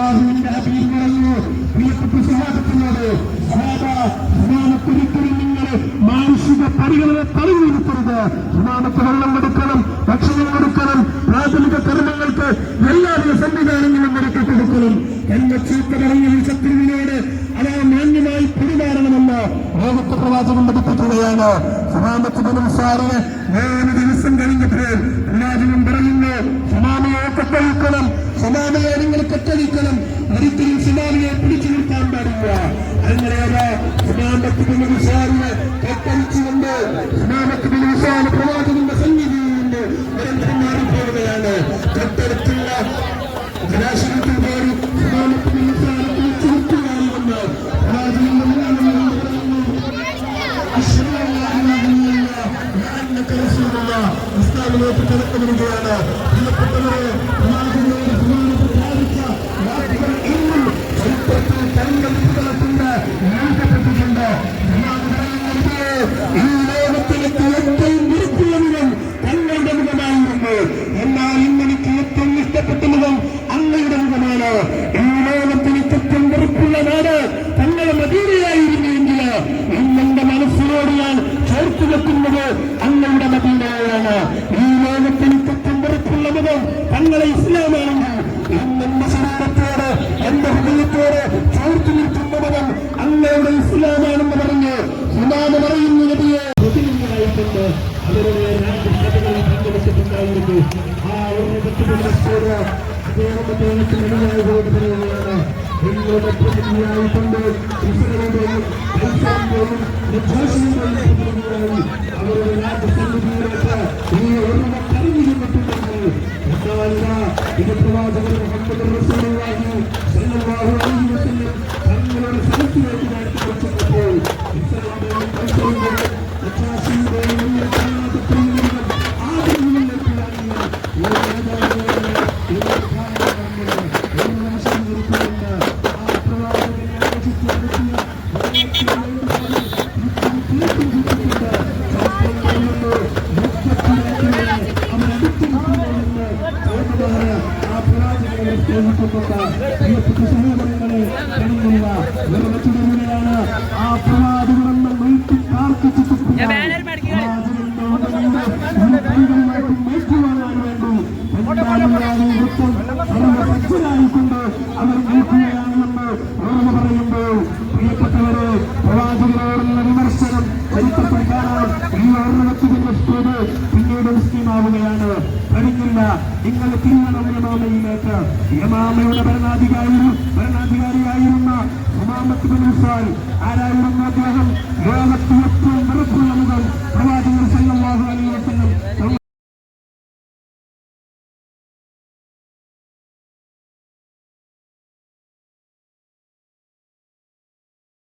അല്ലാഹുവിന്റെ ഹബീബ് പറഞ്ഞു, പ്രിയപ്പെട്ട സ്വഹാബത്തിനോട്, ഇമാമത്തൊരിക്കലും നിങ്ങൾ മാനുഷിക പരിഗണന തടഞ്ഞു നിർത്തരുത്. ഇമാമത്ത് വെള്ളം കൊടുക്കണം, ഭക്ഷണം കൊടുക്കണം, പ്രാഥമിക കർമ്മങ്ങൾക്ക് എല്ലാവിധ സംവിധാനങ്ങളും ഒരുക്കി കൊടുക്കണം. എന്ന ചീത്ത പറഞ്ഞ ശത്രുവിനോട് അതാ മാന്യമായി പെരുമാറണമെന്ന് ലോകത്തെ പ്രവാചകൻ പഠിപ്പിക്കുകയാണ്. സമാമത്ത് ബിനുസാറിന് 3 ദിവസം കഴിഞ്ഞപ്പോൾ പ്രവാചകൻ പറയുന്നു, സമാമയെ കെട്ടഴിക്കണം, സമാമയെ നിങ്ങൾ കെട്ടഴിക്കണം, ഒരിക്കലും സമാമയെ പിടിച്ചു നിർത്താൻ പാടില്ല. അങ്ങനെ സമാമത്ത് ബിനുസാറിന് കെട്ടഴിച്ചുകൊണ്ട് സമാമത്ത് ബിനുസാറിന് പ്രവാചകന്റെ സന്നിധിയിൽ നിന്ന് നിരന്തരം മാറിപ്പോവുകയാണ്. തൊട്ടടുത്തുള്ള ജലാശയത്തിൽ പോയി സമാമത്ത് ബിനുസാറിനെ പിടിച്ചു നിർത്തുകയാണെന്ന് പ്രവാചകൻ ഇസ്ലാമിലേക്ക് കടന്നു വരികയാണ്. പ്രിയപ്പെട്ടവരെ, ഇന്നും ചരിത്രത്തിൽ തരംഗപ്പെട്ടിട്ടുണ്ട്, നൽകപ്പെട്ടിട്ടുണ്ട്. ഈ ലോകത്തിലേക്ക് ഏറ്റവും വിരുദ്ധുള്ള മുഖം തങ്ങളുടെ മുഖമായിരുന്നു. എന്നാൽ ഇന്നെനിക്ക് ഏറ്റവും ഇഷ്ടപ്പെട്ട മുഖം അങ്ങയുടെ മുഖമാണ്. ഈ ലോകത്തിന് ഏറ്റവും വെറുപ്പുള്ള നാട് തങ്ങളുടെ മദീനയായിരുന്നുവെങ്കിൽ ഇന്നെന്റെ മനസ്സിനോട് ഞാൻ ചേർത്ത് വെക്കുന്നത് അങ്ങയുടെ മദീനയാണ്. ഈ ലോകത്തിന് ഏറ്റവും വെറുപ്പുള്ള മുഖം തങ്ങളെ ഇസ്ലാമാണെങ്കിൽ ഇന്നെന്റെ ശരീരത്തോട് എന്റെ ഹൃദയത്തോട് ചേർത്ത് നിൽക്കുന്ന മുഖം അങ്ങയുടെ ഇസ്ലാമാണെന്ന് പറഞ്ഞ് ഇമാമ പറയുന്ന നബിയെ പ്രതിനിധിയായിട്ടുണ്ട്. അവരുടെ രാജ്യസഭകളിൽ പങ്കെടുത്തിട്ടുണ്ടായിരുന്നു. ആ ഓർമ്മത്തിനോട് അദ്ദേഹത്തിന് നടിയായി പറയുകയാണ്, നിങ്ങളുടെ പ്രതിനിധിയായിട്ടുണ്ട്. ഇസ്രായേലിന്റെയും ഐസാന്റെയും നിർദ്ദേശങ്ങളുടെയും പ്രതിനിധിയായി അവരുടെ രാജ്യസമിതിയിലേക്ക് ഈ ഓർമ്മ കരുതി ചെന്നിട്ടുണ്ടെങ്കിൽ എന്നല്ല ഇത് പ്രവാചകൻ മുഹമ്മദ് റസൂലുള്ളാഹി സ്വല്ലല്ലാഹു അലൈഹി വസല്ലം തങ്ങളുടെ സ്ഥലത്തിലേക്ക് നടത്തി വെച്ചപ്പോൾ ഇസ്രായേലിന്റെയും ഐസാന്റെയും നിർദ്ദേശങ്ങളുടെയും ആ പ്രവാചകരെന്ന് വീട്ടിൽ പ്രാർത്ഥിച്ചിട്ടുള്ള സർവസജ്ജരായിക്കൊണ്ട് അവർ നിൽക്കുകയാണെന്ന് ഓർമ്മ പറയുമ്പോൾ പ്രിയപ്പെട്ടവരെ, പ്രവാചകരോടുള്ള വിമർശനം ചരിത്രത്തിൽ കാണാൻ ഈ ഓർമ്മത്തിന്റെ സ്കൂട് പിന്നീട് മുസ്ലിമാവുകയാണ്. കഴിഞ്ഞില്ല, നിങ്ങൾ തിരിയണം യമാമയിലേക്ക്. യമാമയുടെ ഭരണാധികാരിയായിരുന്ന ഉമാമത്ത് ബിൻ ഉസ്മാൻ ആരായിരുന്നു? അദ്ദേഹം ലോകത്ത് ഏറ്റവും വെറുപ്പുള്ള മുഖം പ്രവാചകൻ സല്ലല്ലാഹു